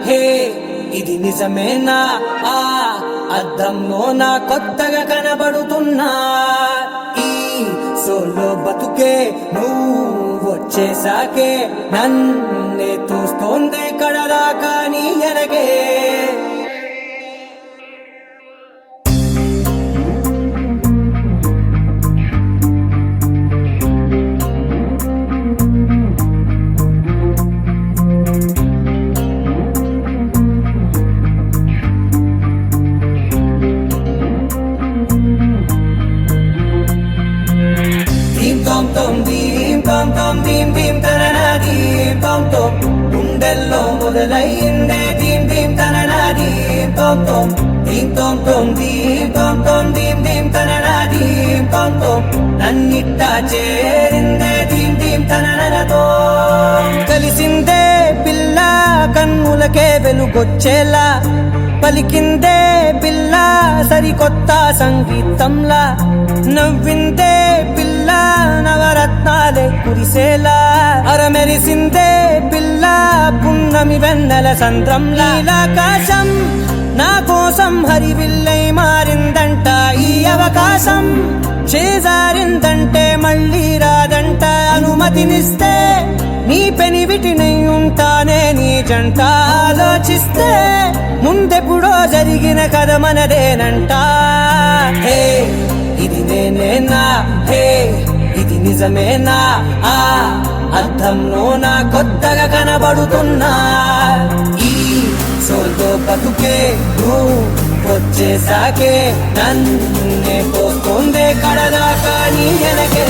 హే ఇది నిజమేనా ఆ అద్దంలో నా కొత్తగా కనబడుతున్నా ఈ సోలో బతుకే నువ్వు వచ్చేసాకే నన్నే చూస్తోంది కడదాకా నీ ఎనగే గుండెల్లో మొదలైందే దీం దీం తననా దీం తోం తోం దీం తోం తోం దీం తోం తోం దీం దీం తననా దీం తోం తోం నన్నిట్టా చేరిందే దీం దీం తననతో కలిసిందే పిల్ల కన్నులకే వెలుగొచ్చేలా పలికిందే పిల్ల సరికొత్త సంగీతంలా నవ్విందే పిల్ల నవరత్నాలే కురిసేలా అరమెరిసిందే పిల్ల పున్నమి వెన్నెల సంద్రంలా ఆకాశం నా కోసం హరివిల్లై మారిందంట ఈ అవకాశం చేజారిందంటే మళ్ళీ రాదంట అనుమతినిస్తే నీ పెనివిటినై ఉంటానే నీ జంట ఆలోచిస్తే ముందెప్పుడో జరిగిన కథ మనదేనంట హే ఇది నేనేనా హే ఇది నిజమేనా ఆ అద్దంలో నా కొత్తగా కనబడుతున్నా ఈ సోల్తో బతుకే నువ్వు వచ్చేసాకే నన్నే పోతుందే కడదాకా నీ వెనకే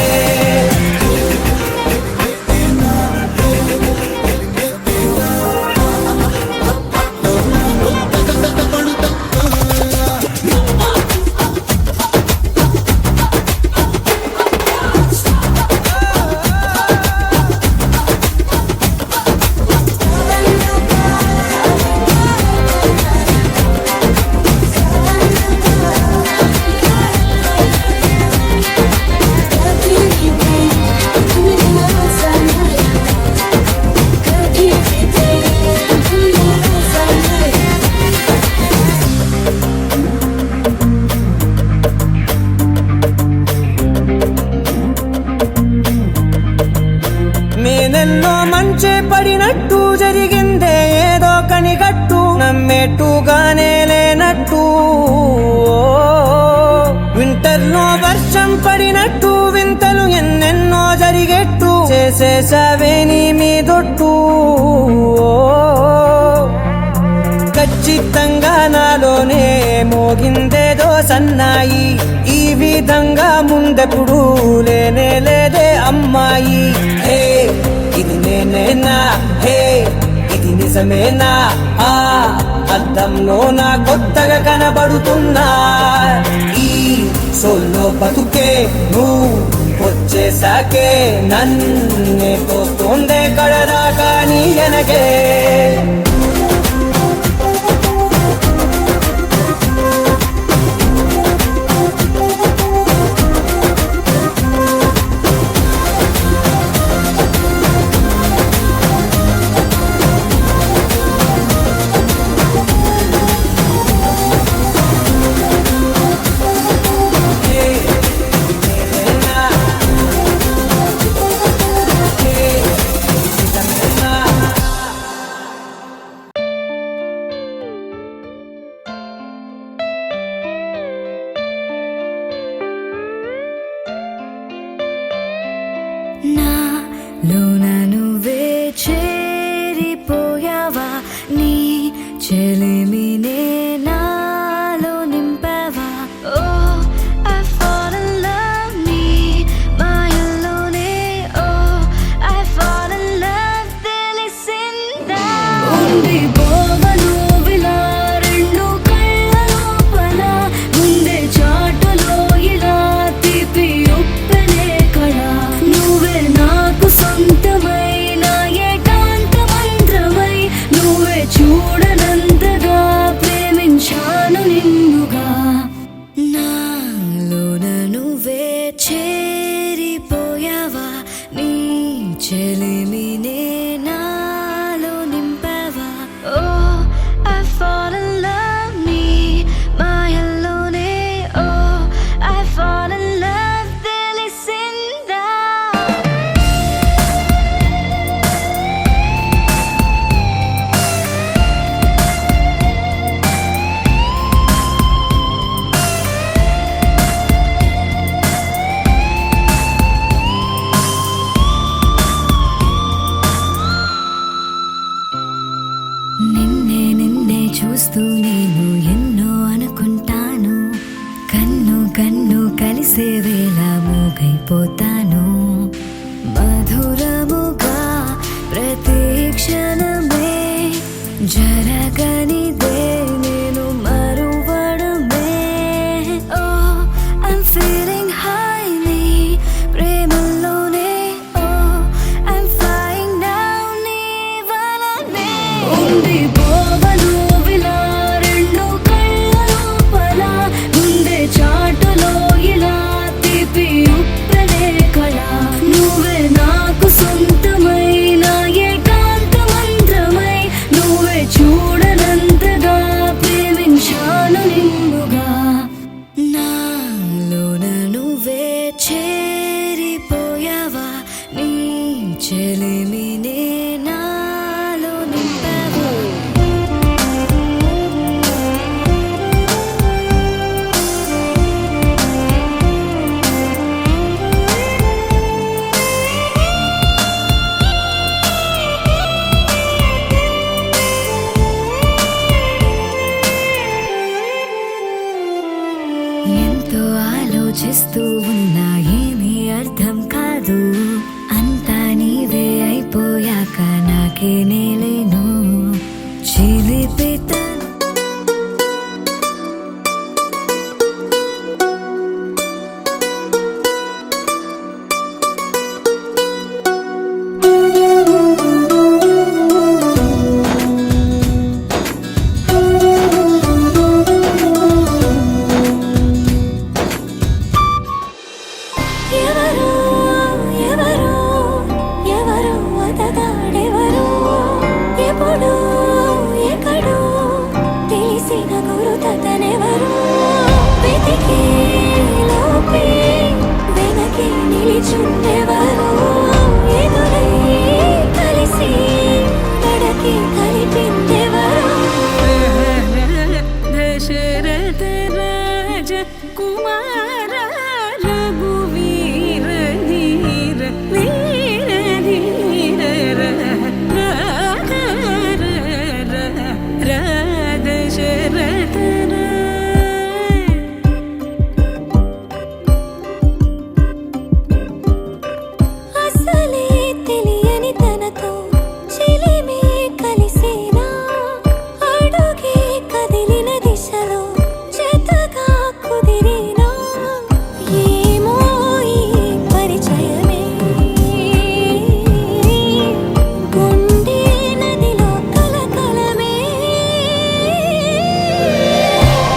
మేనెన్నో మంచే పడినట్టు జరిగిందే ఏదో కనిగట్టు నమ్మేట్టుగానే లేనట్టు వింటర్లో వర్షం పడినట్టు వింతలు ఎన్నెన్నో జరిగేట్టు చేసేసావే నీ మీదొట్టు ఖచ్చితంగా నాలోనే మోగిందేదో సన్నాయి ఈ విధంగా ముందెప్పుడు లేనే లేదే అమ్మాయి హే ఇది నేనేనా హే ఇది నిజమేనా ఆ అద్దంలో నా కొత్తగా కనబడుతున్నా ఈ సోల్లో బతుకే నువ్వు వచ్చేసాకే నన్నే పోతుందే కడదాకా నీ వెనకే నాలోన నువ్వే చేరిపోయావా నీ చెలిమినే నాలో నింపావా ఓ I fall in love నీ మాయల్లోనే ఓ I fall in love తెలిసిందా ఉండిపోవను విలా రెండు కళ్ళ లోపల ముందే చాటులో ఇలా తీపి ఉప్పెనే కళ నువ్వే నాకు సొంతమైన ఏకాంత మంత్రమై నువ్వే చూడనంతగా ప్రేమించాను నిన్నుగా నాలోన నువ్వే చేరిపోయావా నీ చెలిమినే నాలో నింపావా ఓ కలిసే వేళ మూగైపోతాను మధురముగా ప్రతి క్షణమే జరగనిదే నేను మరువడమే ఓ ఐమ్ ఫీలింగ్ హైలీ ప్రేమలోనే ఓ ఐమ్ ఫ్లయింగ్ డౌన్ నీ వలనే ఉండి పోవను విలా రెండు కళ్ళ లోపల ముందే చాటులో ఇలా తీపి ఉప్పెనే కళ నువ్వే నాకు సొంతమైన ఏకాంత మంత్రమై నువ్వే చూడనంతగా ప్రేమించాను నిన్నుగా నాలోన నువ్వే చేరిపోయావా నీ చెలిమినే నాలో నింపావా ఎంతో ఆలోచిస్తూ ఉన్నా ఏమీ అర్థం కాదు అంతా నీవే అయిపోయాక నాకే నేలేను చిలిపిత ఎవరు ఎవరు ఎవరు అతగాడెవరు ఎప్పుడు ఎక్కడు తెలిసిన గురుతనెవరు వెతికి లోపే వెనకే నిలిచుండెవరు ఎదురై కలిసి నడకి కలిపిందెవరు దశరథ రాజ కుమార రఘువీర ధీర వీర ధీర దశరథ అసలే తెలియని తనతో చిలిమే కలిసేనా అడుగే కదిలిన దిశలో జతగా కుదిరేనా ఏమో ఈ పరిచయమే గుండె నదిలో కలకలమే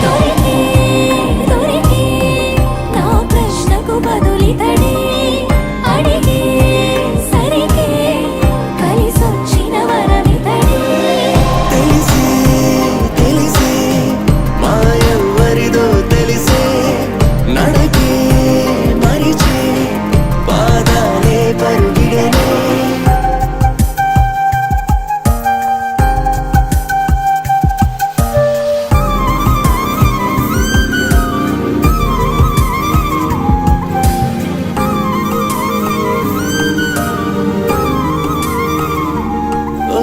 దొరికే దొరికే నా ప్రశ్నకు బదులితడే అడిగే సరికే కలిసొచ్చిన వరమితడే తెలిసే తెలిసే మాయెవ్వరిదో తెలిసే నడకే మరిచే పాదాలే పరుగిడనే ఓ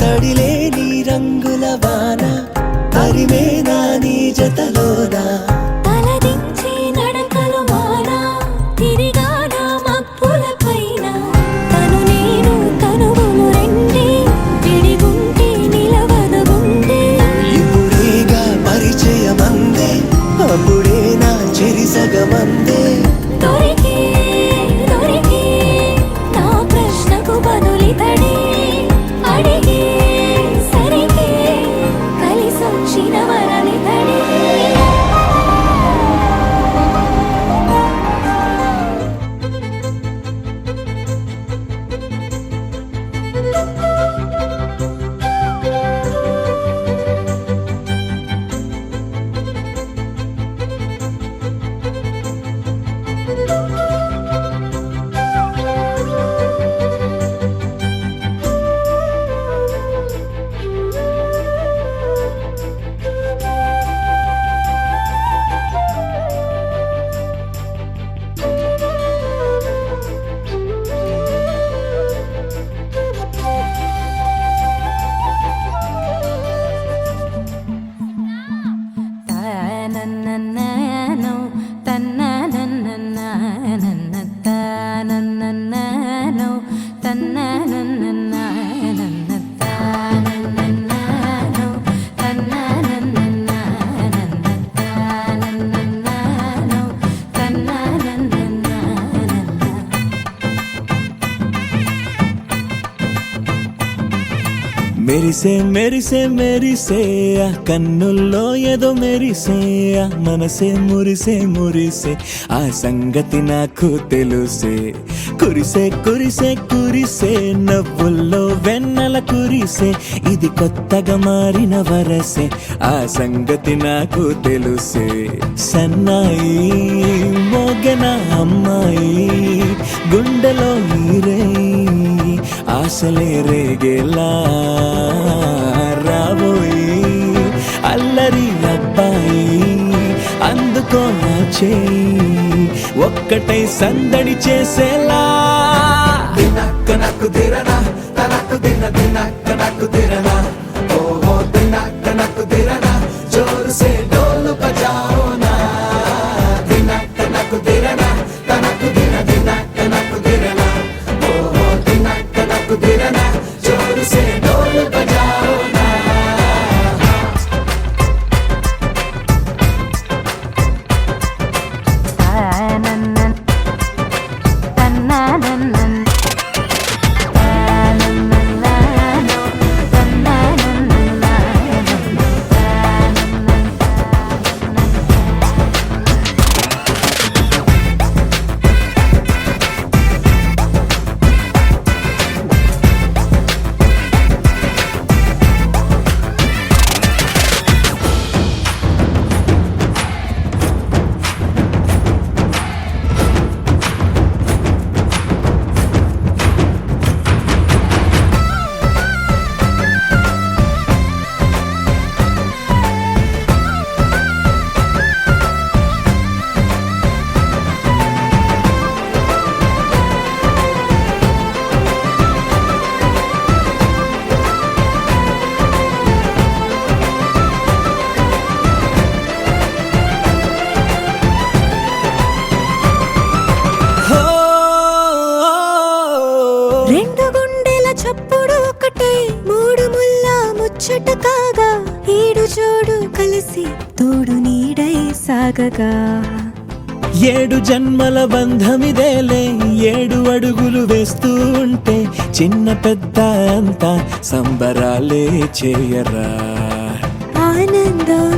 తడిలేని రంగుల వాన తరిమేనా నీ జతలోనా తలదించి నడకలు మారా తిరిగానా మబ్బుల పైన తను నేను కనువులు రెండే విడిగుంటే నిలవదు గుండె ఇప్పుడేగా పరిచయమందే అప్పుడే నా చెరిసగమందే దొరికే దొరికే నా ప్రశ్నకు బదులితడే అడిగే సరికే కలిసొచ్చిన వరమితడే మెరిసే మెరిసే మెరిసే ఆ కన్నుల్లో ఏదో మెరిసే ఆ మనసే మురిసే మురిసే ఆ సంగతి నాకు తెలుసే కురిసే కురిసే కురిసే నవ్వుల్లో వెన్నెల కురిసే ఇది కొత్తగా మారిన వరసే ఆ సంగతి నాకు తెలుసే సన్నాయి మోగన అమ్మాయి గుండెలో ఈరే ఆశలే రేగేలా రాబోయి అల్లరి అబ్బాయి అందుకో నా చేయి ఒక్కటై సందడి చేసేలా దినక్క నక్కు దిరనా తనకు దిన దినక్క నక్కు దిరనా ఓహో దినక్క నక్కు దిరనా జోరు సే డోలు బజాओ నా దినక్క నక్కు దిరనా తనకు దిన దినక్క నక్కు దిరనా ఓహో దినక్క నక్కు దిరనా జోరు సే డోలు బజాओ నా రెండు గుండెల చప్పుడు ఒకటే మూడు ముల్ల ముచ్చట కాగా ఏడు జోడు కలిసి తోడు నీడై సాగగా ఏడు జన్మల బంధమిదేలే ఏడు అడుగులు వేస్తూ ఉంటే చిన్న పెద్ద అంతా సంబరాలే చేయరా ఆనందం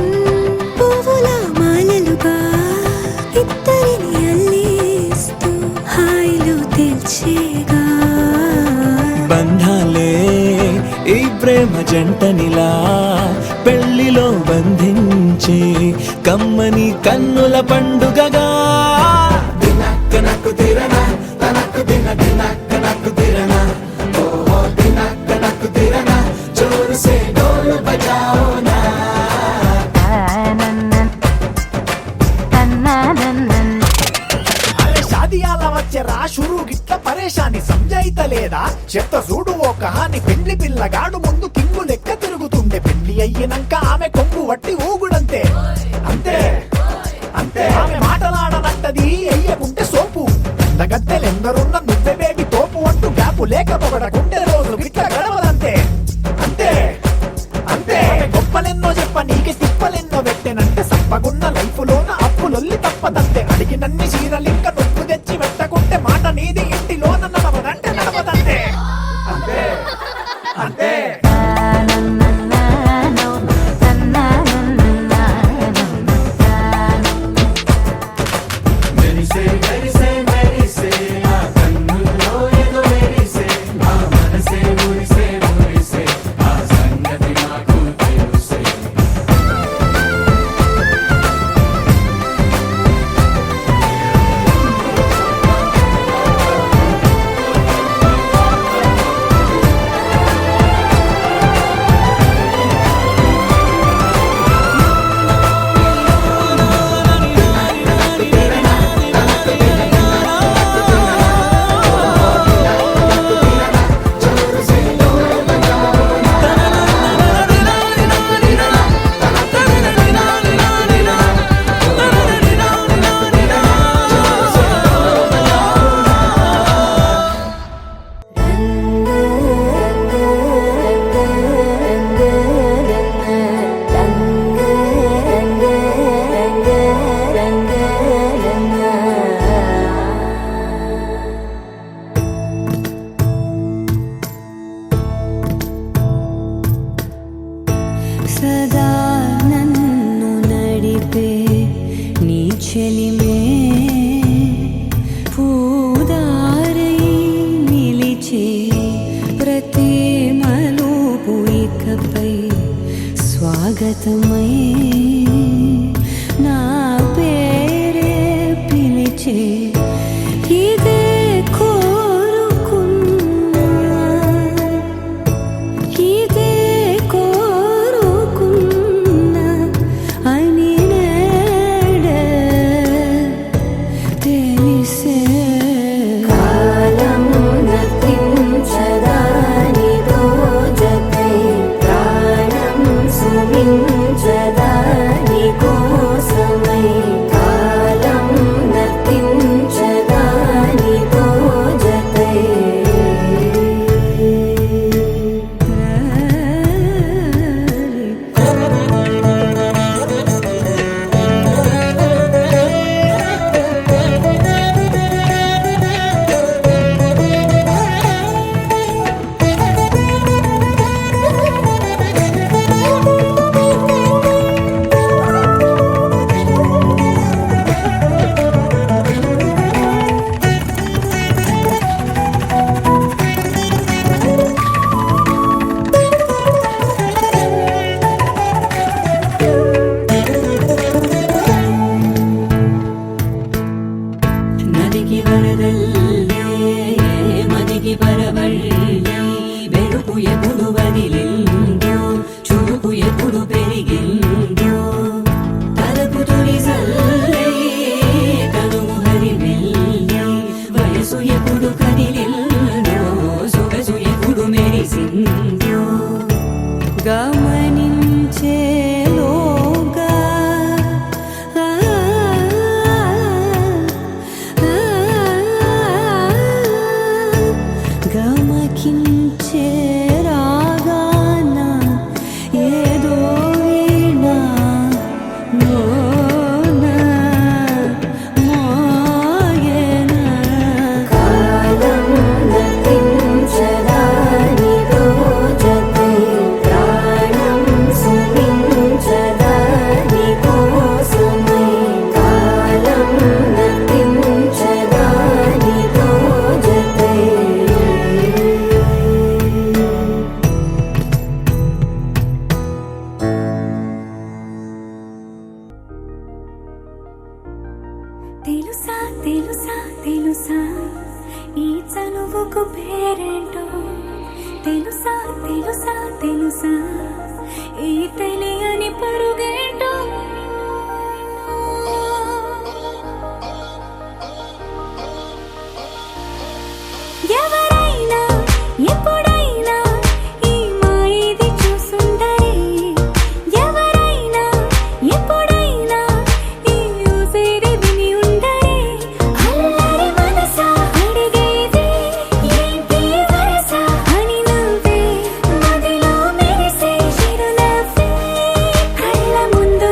పువ్వుల మాలలుగా ఇద్దరిని అల్లేస్తూ హాయిలో తెల్చేగా బంధాలే ఈ ప్రేమ జంటనిలా పెళ్లిలో బంధించి కమ్మని కన్నుల పండుగగా దినక్క నక్కు తిరనా తనకు దిన దినక్క నక్కు తిరనా ఓహో దినక్క నక్కు తిరనా జోరు సే డోలు బజాओ నా అరే షాదియాల వచ్చెరా షురూ గిట్ల పరేషాని సంజాయితలేదా చెత్త చూడు ఓ కహాని పెండ్లి పిల్లగాడు ముందు కింగు లెక్క తిరుగుతుండే పెళ్లి అయ్యినంక ఆమె కొంగు వట్టి ఊగుడంతే అంతే అంతే ఆమె మాటలాడనంటది అయ్యకుంటే సోపు గద్దెలెందరున్న నువ్వే బేబీ తోపు అంటూ గ్యాపు లేక పొగడకుంటే రోజు గిట్ల గడవదంతే అంతే అంతే ఆమె గొప్పలెన్నో చెప్ప నీకే తిప్పలెన్నో పెట్టెనంటే సప్పగున్న లైఫ్ లోన అప్పులొల్లి తప్పదంతే అడిగినన్ని చీరలింక నొప్పు తెచ్చి పెట్టకుంటే మాట నీది ఇంటిలోన నడవదంటే నడవదంతే అంతే అంతే హస్తమై నా పేరే పిలిచే ఇదే కోరుకున్నా ఇదే కోరుకున్నా అని నేడే తెలిసే కాలం నతించదాని దోజకై ప్రాణం సుమించదాని కోసమై కాలం నతించదాని దోజకై నదికి వరదల్లే మదికి పరవళ్ళే వెలుపు ఎప్పుడు వదిలిందో చూపు ఎప్పుడు పెరిగిందో తలపు తొలి సల్లే తనువు హరిమెల్లే వయసు ఎప్పుడు కదిలిందో సొగసు ఎప్పుడు మెరిసిందో గమనించేలోగా గమకించే రాగాన ఏదో వీణ మోన మోయన కాలం నతించదాని రోజకై ప్రాణం సుమించదాని కోసమై కాలం నతించదాని రోజకై తెలుసా తెలుసా తెలుసా ఈ చనువుకు పేరేంటో తెలుసా తెలుసా తెలుసా ఈ తెలియని పరుగేంటో ఎవరైనా ఎప్పుడైనా ఈ మాయది చూసుండరే ఎవరైనా ఎప్పుడైనా ఈ ఊసేది విని ఉండరే అల్లరి మనసా అడిగేది ఏంటి వరస అని నవ్వే మదిలో మెరిసే చిరునవ్వే కళ్ళ ముందు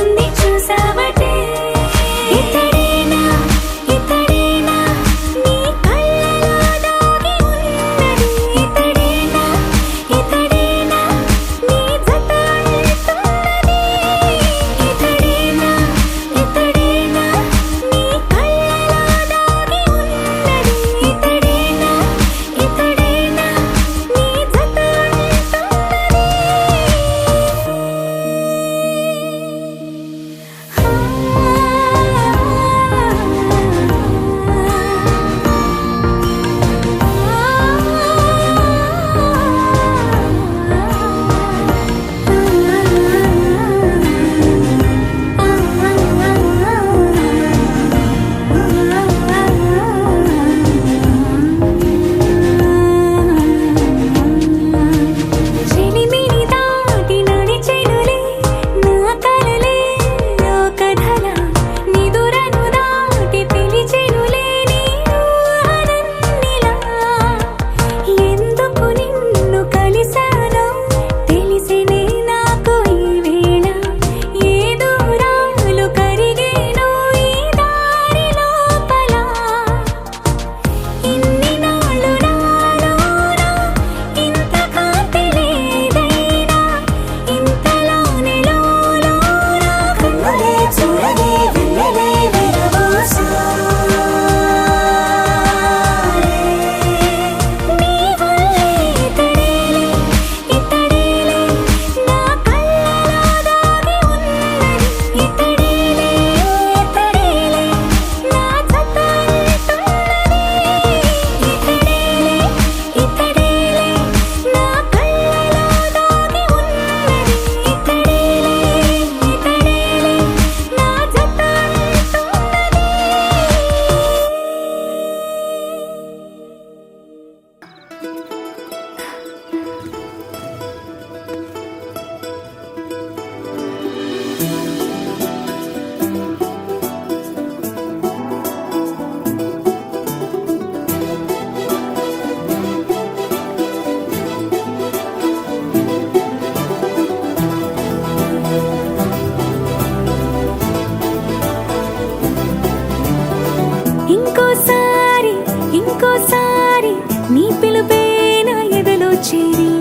ఇంకోసారి నీ పిలుపే నా ఎదలో చేరి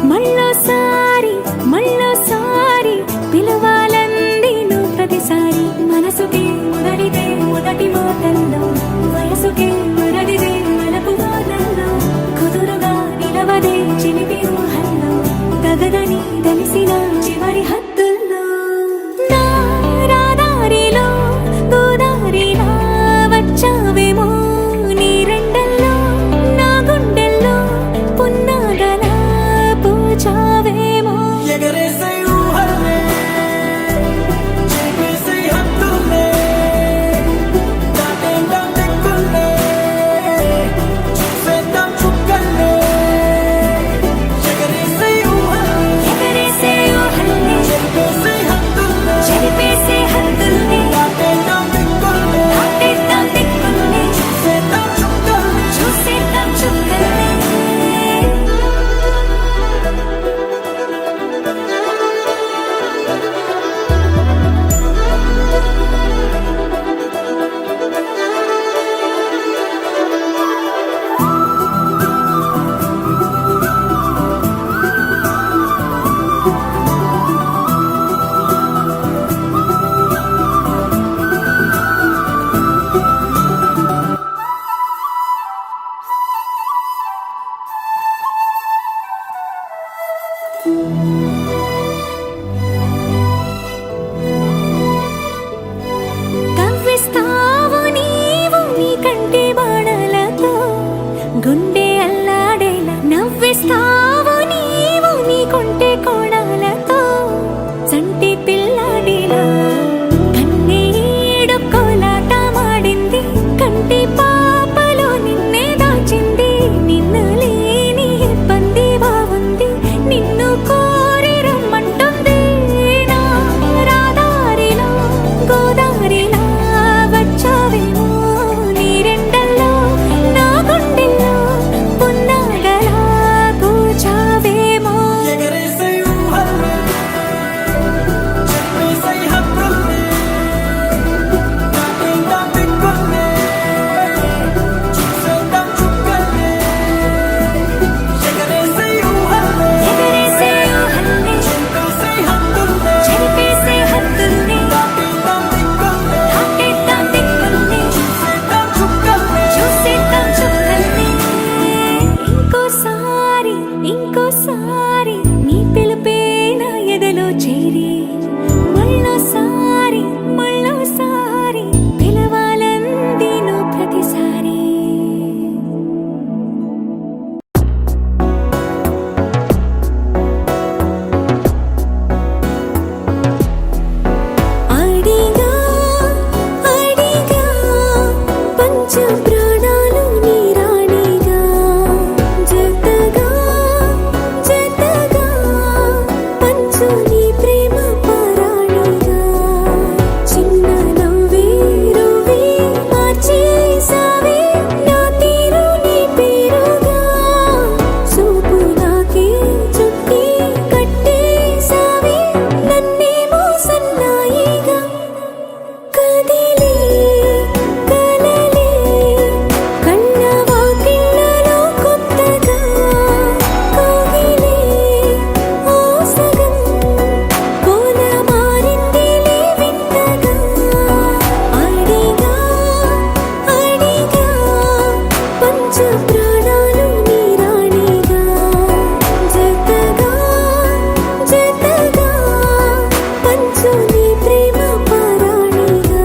మళ్ళోసారి మళ్ళోసారి పిలవాలంది నువ్వు ప్రతిసారి మనసుకి మొదటిదే మొదటి మాటల్లో వయసుకి మొదటిదే మనకు వాదల్లో కుదురుగా నిలవదే చిలిపి ఊహల్లో తగదని తెలిసిన చివరి హద్దుల్లో నా రాదారిలో గోదారిలా వచ్చావేమో నీ రెండల్లో నా గుండెల్లో పున్నాగలా పూచావేమో ఎగరేసే ఊహల్లే చేసే హద్దుల్లే దాటేద్దాం దిక్కుల్లే చూసేద్దాం చుక్కల్లే ఎగరేసే ఊహల్లే ఎగరేసే ఊహల్లే చేసే హద్దుల్లే చెరిపేసే హద్దుల్ని దాటేద్దాం దిక్కుల్లే దాటేద్దాం దిక్కుల్ని చూసేద్దాం చుక్కల్లే చూసేద్దాం చుక్కల్ని కవ్విస్తావు నీవు నీ కంటి బాణలతో గుండె అల్లాడేలా నవ్విస్తావు నీవు నీ కొంటె కోణాలతో చంటి పిల్లాడిలా కన్నీడు కోలాట మాడింది కంటి పాపలో నిన్నే దాచింది నిన్ను లేని ఇబ్బంది బాగుంది నిన్ను కోరి రమ్మంటుంది నా రాదారిలో గోదారిలా వచ్చావేమో నీ రెండల్లో నా గుండెల్లో పున్నాగలా పూచావేమో ఎగరేసే ఊహల్లే చేసే హద్దుల్లే దాటేద్దాం దిక్కుల్లే చూసేద్దాం చుక్కల్లే ఎగరేసే ఊహల్లే ఎగరేసే ఊహల్లే చేసే హద్దుల్లే చెరిపేసే హద్దుల్ని దాటేద్దాం దిక్కుల్లే దాటేద్దాం దిక్కుల్ని చూసేద్దాం చుక్కల్లే చూసేద్దాం చుక్కల్ని ఇంకోసారి ఇంకోసారి నీ పిలుపే నా ఎదలో చేరి మళ్ళోసారి మళ్ళోసారి పిలవాలంది నువ్వు ప్రతిసారి అడిగా అడిగా పంచ ప్రాణాలు నీ రాణిగా జతగా జతగా పంచు నీ ప్రేమ పరాణిగా చిన్న నవ్వే రువే మార్చేసావే నా తీరు నీ పేరుగా చూపు నాకే చుట్టి కట్టేసావే నన్నేమో సన్నాయిగా కదిలే కలలే కళ్ళ వాకిళ్ళలో కొత్తగా కోగిలే ఓ సగం కోల మారిందిలే వింతగా అడిగా అడిగా పంచ ప్రాణాలు నీ రాణిగా జతగా జతగా పంచు నీ ప్రేమ పరాణిగా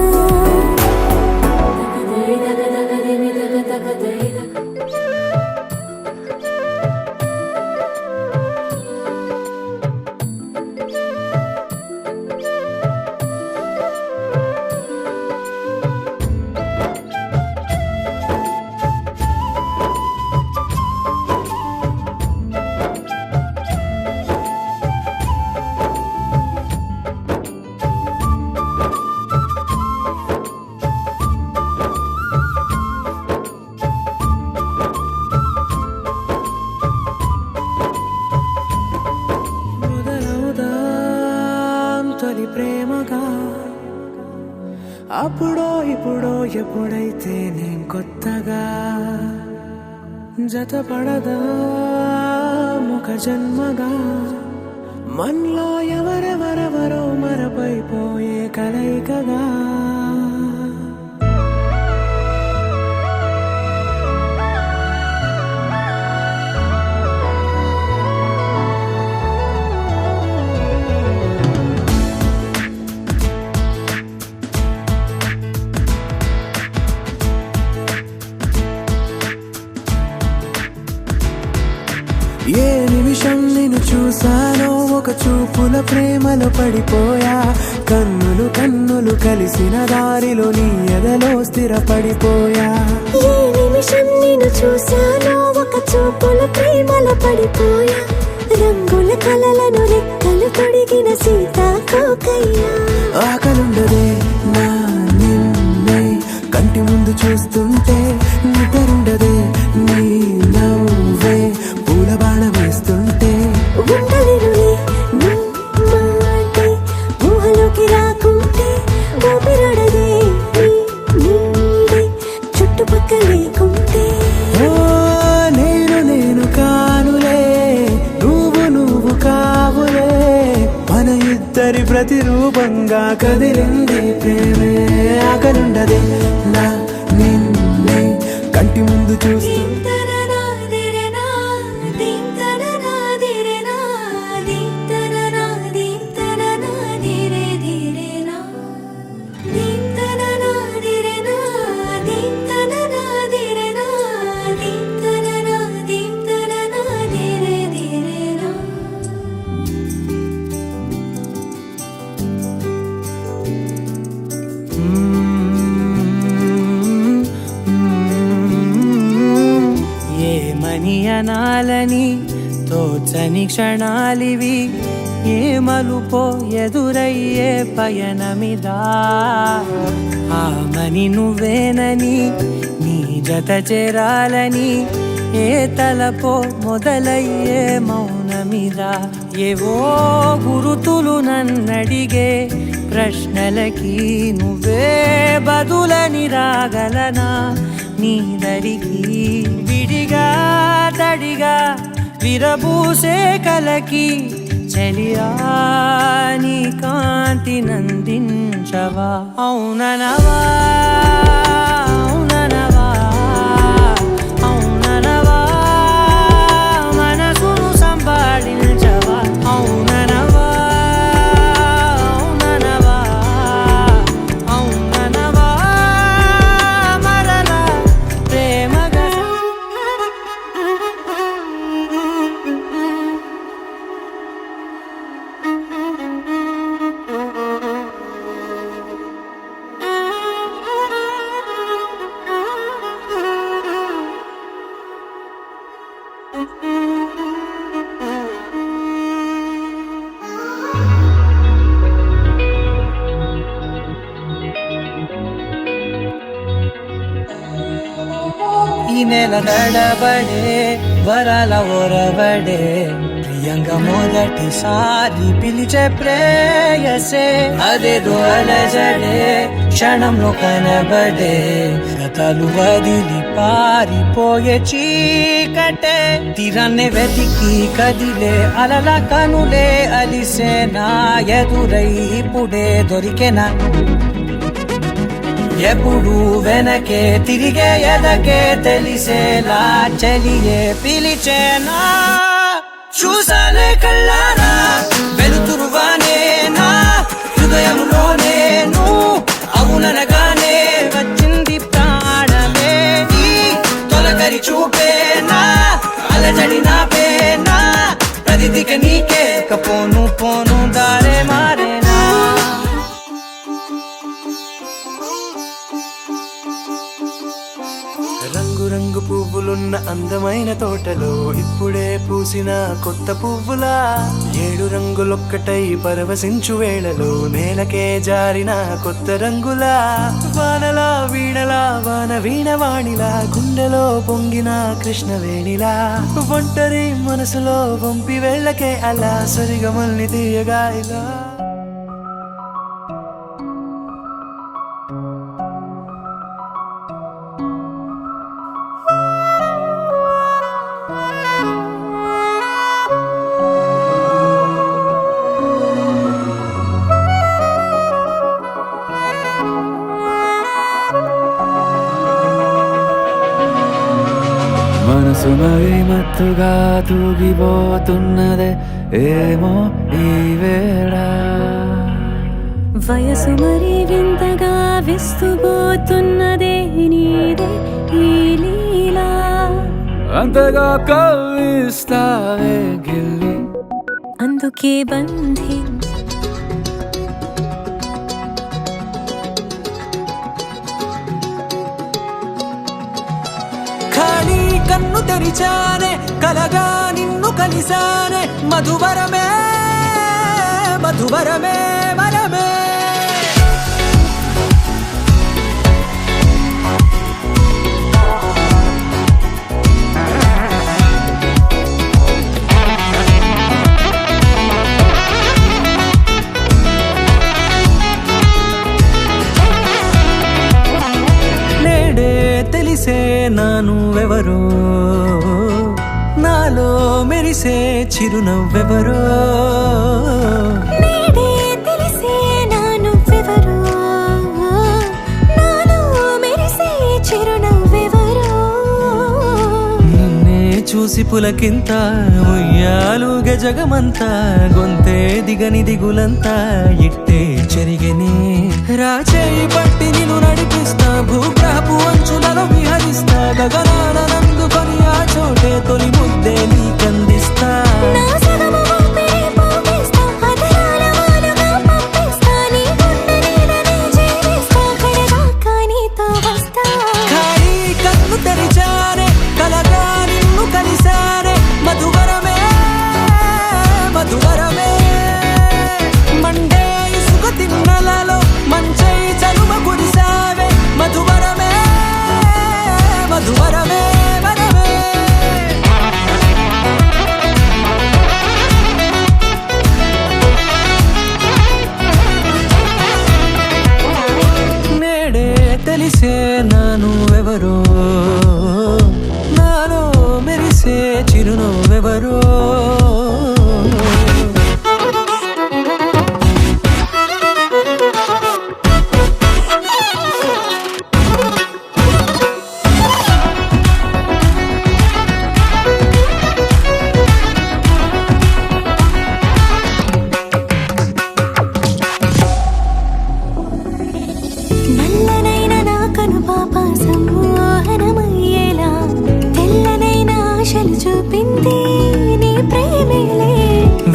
అప్పుడో ఇప్పుడో ఎప్పుడైతే నేను కొత్తగా జతపడదా ముఖ జన్మగా మనలో ఎవరెవరెవరో మరపైపోయే కలయికగా ఏ నిమిషం నిన్ను చూసానో ఒక చూపుల ప్రేమలో పడిపోయా కన్నులు కన్నులు కలిసిన దారిలో నీ ఎదలో స్థిరపడిపోయా ఏ నిమిషం నేను చూశానో ఒక చూపుల ప్రేమలో పడిపోయా రంగుల కలలను రెక్కలు తొడిగిన సీతాకోకయ్యా ఆకలుండదే నా నిన్నే కంటి ముందు చూస్తుంటే నిద్రుండదే నీ నవ్వే పూల బాణ వేస్తుంటే ఉండలేనులే నీ మాటే ఊహలోకి రాకుంటే ఊపిరాడదే నీ నీడే చుట్టుపక్కల లేకుంటే ఓ నేను కానులే నువ్వు కావులే మన ఇద్దరి ప్రతిరూపంగా కదిలింది ప్రేమే ఆకలుండదే నా నిన్నే కంటి ముందు చూస్తూ ఏమని అనాలని తోచని క్షణాలివి ఏ మలుపో ఎదురయ్యే పయనమిదా ఆమని నువ్వేనని నీ జత చేరాలని ఏ తలపో మొదలయ్యే మౌనమిదా ఏవో గురుతులు నన్నడిగే ప్రశ్నలకి నువ్వే బదులని రాగలనా నీ దరికి విడిగా తడిగా విరబూసే కలకి చలియా నీ కాంతి నందించవా అవుననవా అవుననవా అవుననవా మనసును సంపాదించవా అవుననవా అవుననవా అవుననవా మరలా ప్రేమగా ఈ నెల నడబడే వరాల ఒరబడే ప్రియంగా మొదటిసారి పిలిచే ప్రేయసే అదేదో అలజడే క్షణంలో కనబడే గతాలు వదిలి పారిపోయే చీకటే తీరాన్ని వెతికి కదిలే అలల కనులే అలిసే నా ఎదురై ఇప్పుడే దొరికెనా ఎప్పుడు వెనకే తిరిగే ఎదకే తెలిసేలా చలియే పిలిచేనా చూసానే కళ్ళారా వెలుతురువానే నా హృదయంలోనే నువ్వు అవుననగానే వచ్చింది ప్రాణమే ఈ తొలకరి చూపేనా అలజడి నాపేనా ప్రతిదిక నీకే పోను దారే మారేనా రంగు రంగు పువ్వులున్న అందమైన తోటలో ఇప్పుడే పూసిన కొత్త పువ్వులా 7 రంగులొక్కటై పరవశించు వేళలో నేలకే జారిన కొత్త రంగులా వానలా వీణలా వాన వీణవాణిలా గుండెలో పొంగిన కృష్ణవేణిలా ఒంటరి మనసులో వంపి వెళ్ళకే అలా సరిగమల్ని తీయగా ఇలా మనసు మరి మత్తుగా తూగిపోతున్నదే ఏమో ఈ వేళ. వయసు మరి వింతగా విస్తుపోతున్నదే నీదే ఈ లీలా. అంతగా కవ్విస్తావే గిల్లి, అందుకే బంధి ఖాళీ కన్ను తెరిచానే కలగా నిన్ను కలిసానే మధువరమే మధువరమే వరమే. నేడే తెలిసే నా నువ్వెవరో, నాలో మెరిసే చిరునవ్వెవరో. నేడే తెలిసే నా నువ్వెవరో, నాలో మెరిసే చిరునవ్వెవరో. నిన్నే చూసి పులకింత ఉయ్యాలుగే జగమంతా, గొంతే దిగని దిగులంతా ఇట్టే చెరిగెనే. రాచేయి పట్టి నిన్ను నడిపిస్తా, భూగ్రహపు అంచులలో విహరిస్తా, గగనాన నందుకొని ఆ చోటే తొలి ముద్దే నీకందిస్తా. నా సగము ఊపిరి పోగేస్తా, అదరాల వాలుగా పంపిస్తా, నీ గుండె నీడనే చేరిస్తా, కడదాకా నీతో వస్తా. ఖాళీ కన్ను తెరిచానే కలగా నిన్ను కలిసానే మధువరమే మధువరమే. మండే ఇసుక తిన్నలలో మంచై చలువ కురిసావే మధువరమే మధువరమే వరమే. నేడే తెలిసే నా నువ్వెవరో, నాలో మెరిసే చిరునవ్వెవరో. నల్లనైన నా కనుపాప సమ్మోహనమయ్యేలా, తెల్లనైన ఆశలు చూపింది నీ ప్రేమేలే.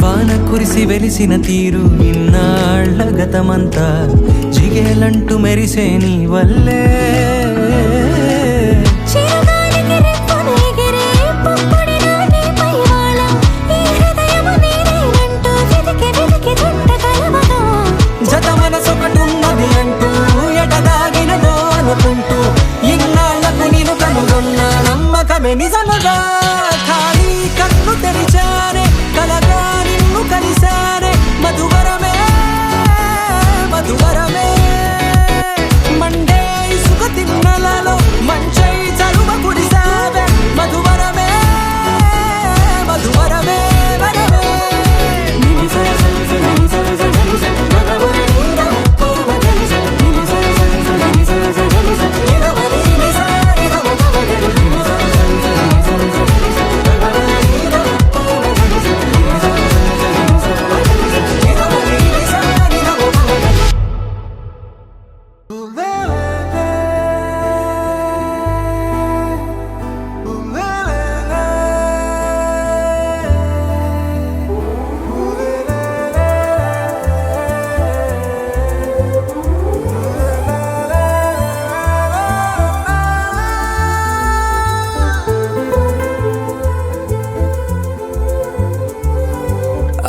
వాన కురిసి వెలిసిన తీరు ఇన్నాళ్ల గతమంతా, జిగేలంటూ మెరిసే నీ వల్లే. చిరుగాలికి రెప్పను ఎగిరే పుప్పొడిన నీపై వాళ, ఈ హృదయము నీదేనంటూ వెతికి వెతికి చుట్ట కలవగా. జత మనసొకటున్నది అంటూ ఎటదాగినదో అనుకుంటూ, ఇన్నాళ్లకు నేను కనుగొన్న నమ్మకమే నిజముగా. ఖాళీ కన్ను తెరిచానే కలగా నిన్ను కలిసానే మధువరమే మధువరమే. మండే ఇసుక తిన్నలలో మంచై చలువ కురిసావే మధువరమే మధువరమే వరమే.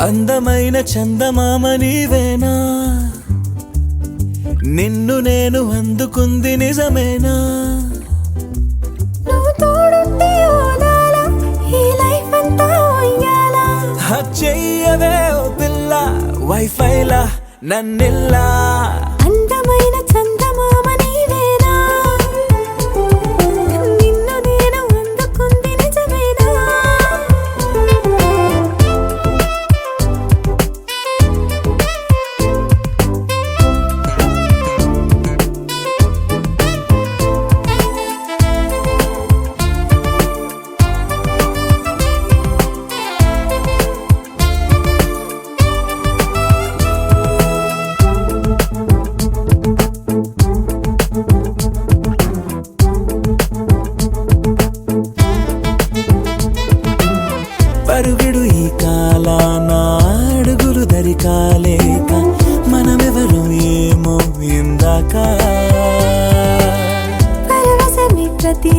అందమైన చందమామ నీవేనా, నిన్ను నేను అందుకుంది నిజమేనా. నువ్వు తోడుంటే ఓదాల, ఈ లైఫ్ అంతా ఉయ్యాలా. చెయ్యవే ఓ పిల్ల వైఫైలా నన్నిల్లా. అందమైన చందమామ నీవేనా, నిన్ను నేను అందుకుంది నిజమేనా.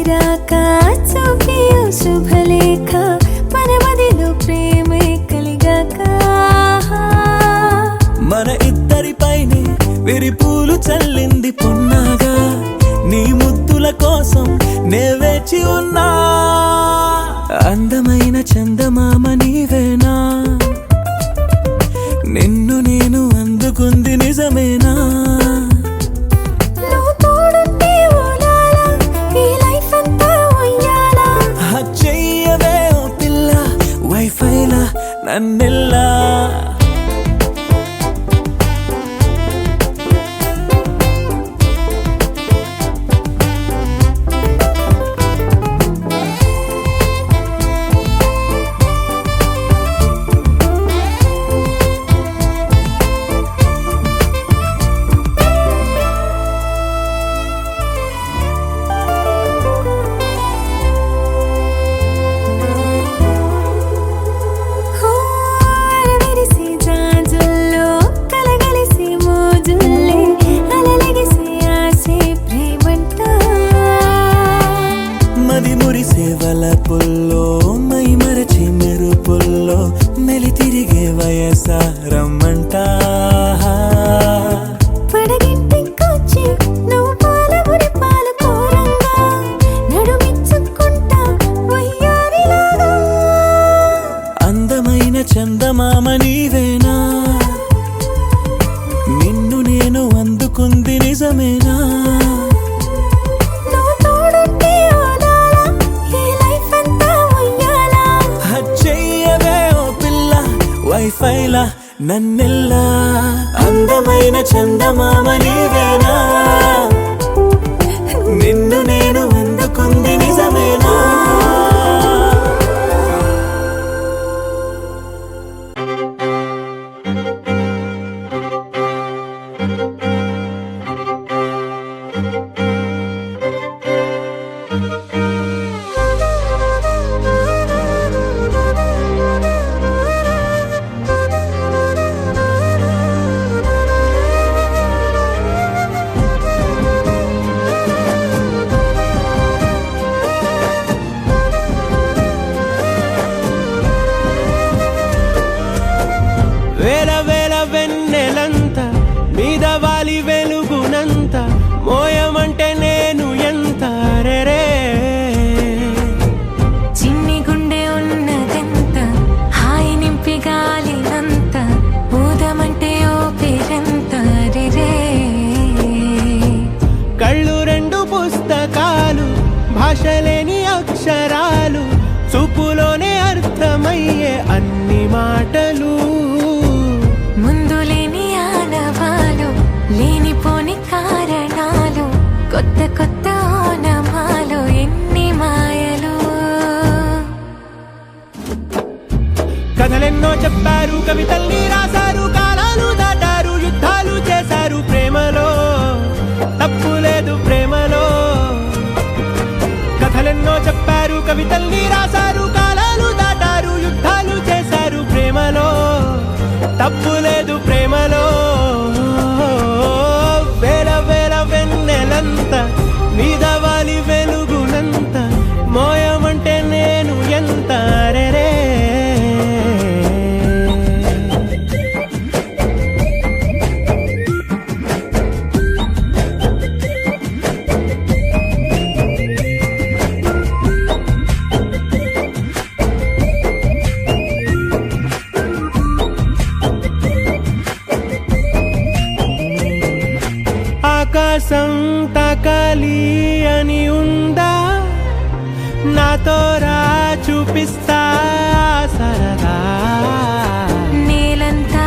రాక చూపి ఓ శుభలేఖ మన మదిలో ప్రేమే కలిగాక మన ఇద్దరిపైనే విరిపూలు చల్లింది పొన్నాగా నీ ముద్దుల కోసం నే వేచి ఉన్నా అందమైన చందమామ నీవేనా నిన్ను నేను అందుకుంది నిజమేనా నువ్వు తోడుంటే ఓలాలా ఈ లైఫ్ అంతా ఉయ్యాలా చెయ్యవే ఓ పిల్ల వైఫైలా నన్నెల్లా విరిసి జాజుల్లో కలగలిసి మోజుల్లే అలలగిసి ఆసే ప్రేమంట మది మురిసే వలపుల్లో మై మరచి మెరుపుల్లో మెలి తిరిగే వయసారమ్మంట పడగింటికొచ్చి నువ్వు పాలబురి పాలు కోరంగా నడుమిచ్చుకుంటా వయ్యారిలాగా అందమైన చందమామ నీవేనా నిన్ను నేను అందుకుంది నిజమేనా నువ్వు తోడుంటే ఓలాలా ఈ లైఫ్ అంతా ఉయ్యాలా చెయ్యవే ఓ పిల్ల వైఫైలా నన్నెల్లా అందమైన చందమామ నీవేనా నిన్ను నేను అందుకుంది నిజమేనా వేల వేల వెన్నెలంత మీద వాలి వెలుగునంత మోయమంటే నేను ఎంత రే చిన్ని గుండె ఉన్నదెంత హాయి నింపి గాలినంత ఊదమంటే ఓ పేరెంత రే కళ్ళు రెండు పుస్తకాలు భాషలేని అక్షరాలు చూపులోనే అర్థమయ్యే అన్ని మాటలు ముందు లేని ఆనవాలు లేనిపోని కారణాలు కొత్త కొత్త ఓనమాలు ఎన్ని మాయలు కథలెన్నో చెప్పారు కవితల్ని రాశారు కాలాలు దాటారు యుద్ధాలు చేశారు ప్రేమలో తప్పు లేదు ప్రేమలో కథలెన్నో చెప్పారు కవితల్ని రాశారు కాలాలు దాటారు యుద్ధాలు చేశారు ప్రేమలో తప్పు లేదు ప్రేమలో వేల వేల వెన్నెలంత మీద వాలి వెలుగునంత మోయమంటే నేను ఎంత రే ఆకాశం తాకాలి అని ఉందా నాతో రా చూపిస్తా సరదా నేలంతా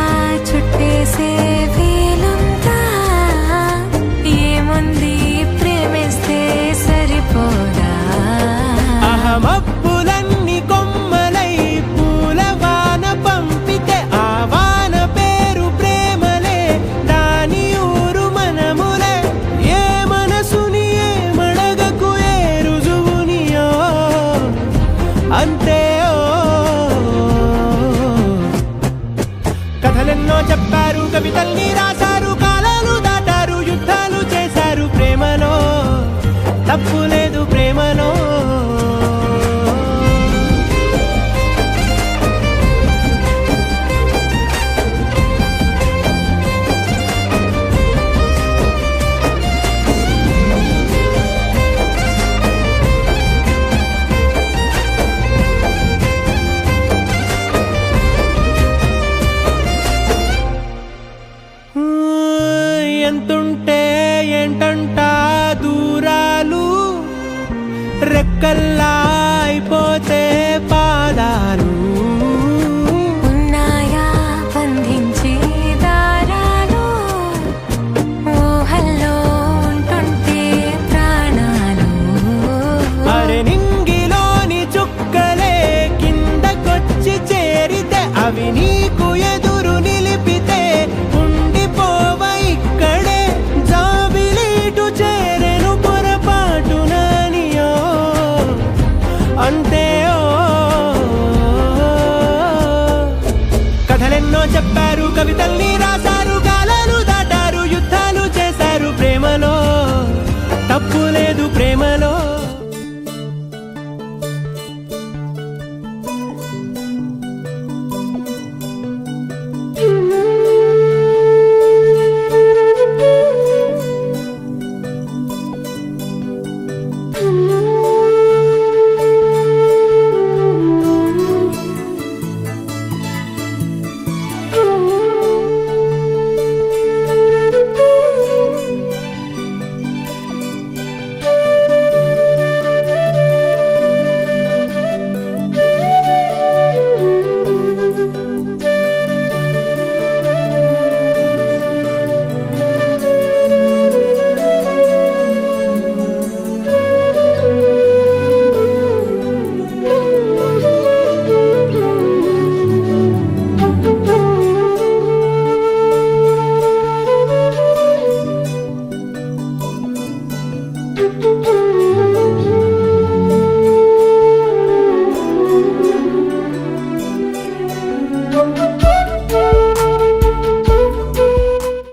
చుట్టేసే వీలుందా ఏముంది ప్రేమిస్తే సరిపోదా అహమప్పులన్నీ కొమ్మలై పూలవాన పంపితే ఆ వాన పేరు ప్రేమలే దాని ఊరు మనములే ఏ మనసుని ఏ మడగకు ఏ రుజువునియో అంతే కథలెన్నో చెప్పారు కవితల్ని రాశారు కాలాలు దాటారు యుద్ధాలు చేశారు ప్రేమలో తప్పు లేదు ప్రేమలో పిల్ల అయిపోతే